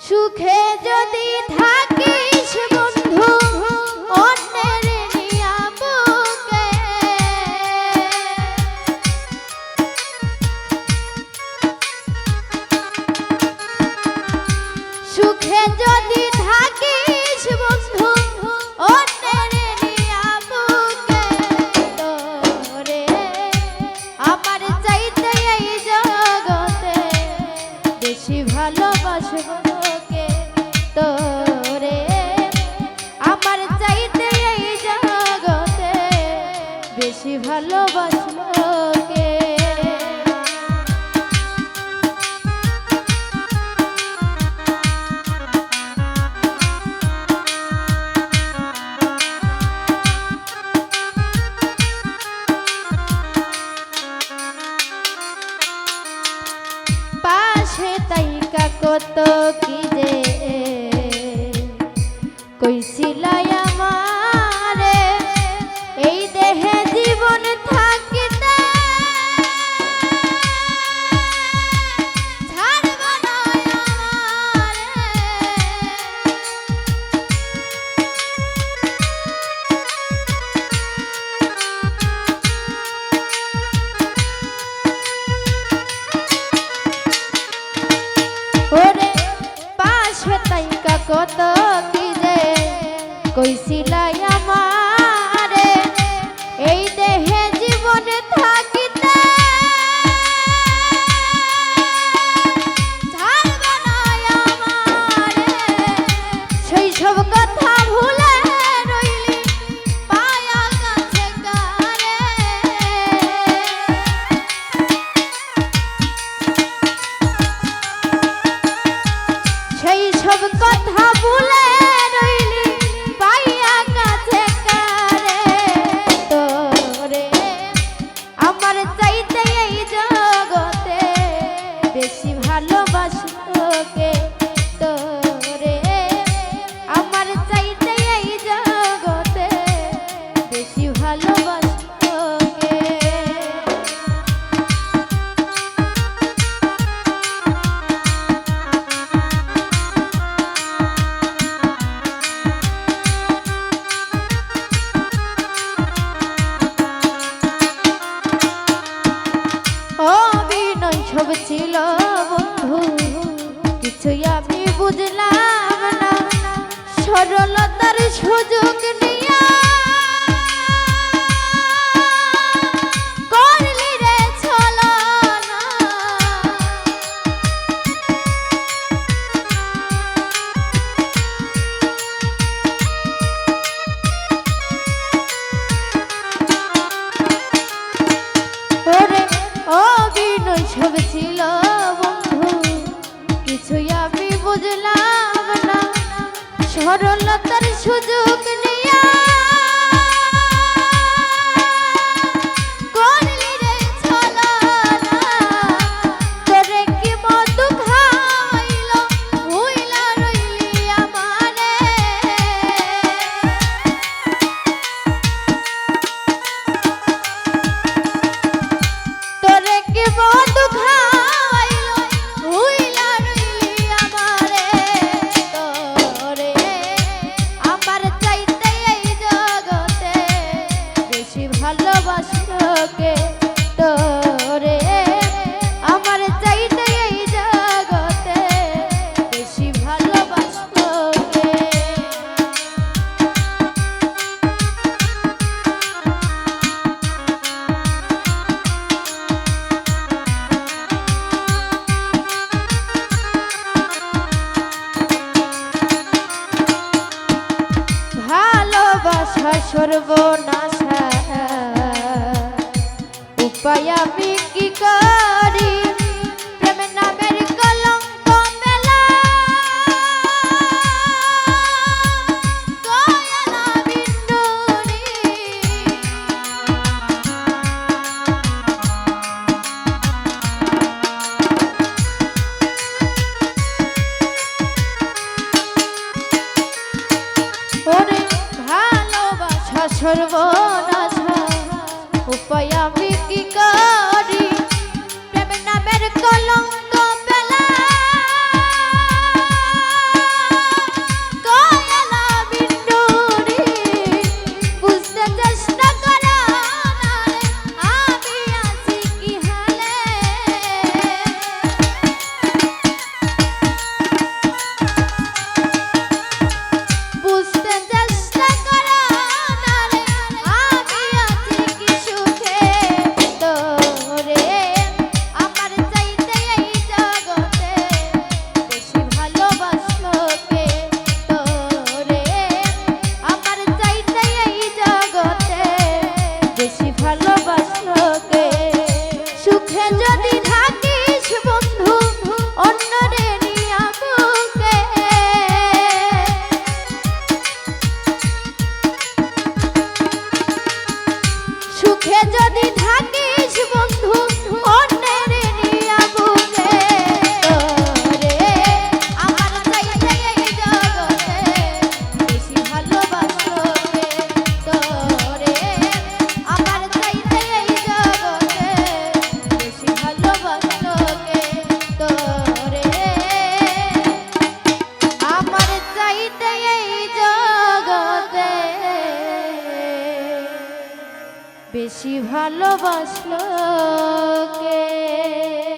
সুখে যদি থাকিস বন্ধু অন্যের নিয়া বুকে, সুখে যদি থাকিস বন্ধু অন্যের নিয়া বুকে, তোরে আমার চাইতে এই জগতে বেশি ভালোবাসবো। তোরে আমার চাইতে এই জগতে বেশি ভালোবাসবো কে? পাশে তাইকা কত কি যে কইছিলাই আমারে, এই দেহে জীবন থাকিতে ছাড়ব না আমারে। ওরে পাশে তাইকা কত কি যে কইছিলাই আমারে, এই দেহে জীবন থাকিতে ছাড়ব না আমারে। সেই সব কথা ভুলে রইলি পায়া কাছে কারে, সেই সব কথা ভুলে রইলি পাইয়া কাছে কারে। তোরে আমার চাইতে এই জগতে বেশি ভালোবাসবো কে? তোরে আমার চাইতে এই জগতে বেশি ভালোবাসবো কে? সব ছিল বন্ধু কিছুই আমি বুঝলাম না, সরলতার সুযোগ নিয়া করলি রে ছলনা। ওরে অভিনয় সব ছিল বন্ধু কিছুই আমি বুঝলাম না, সরলতার সুযোগ নিয়া করলি রে ছলনা। তোরে কি মধু খাওয়াইলো ভুইলা রইলি আমারে, তোরে কি মধু খাওয়াইলো ভুইলা রইলি আমারে। তোরে আমার চাইতে এই জগতে বেশি ভালোবাসবো কে? তোরে আমার চাইতে এই জগতে বেশি ভালোবাসবো কে? ভালোবাসা সর্বনাশা উপায় আমি কি করি, প্রেম নামের কলঙ্ক মেলা গয়না বিন্দুরি। ওরে ভালোবাসা সর্বনাশা উপায় আমি কি করি, প্রেম নামের কলঙ্ক বেশি ভালোবাসলো কে।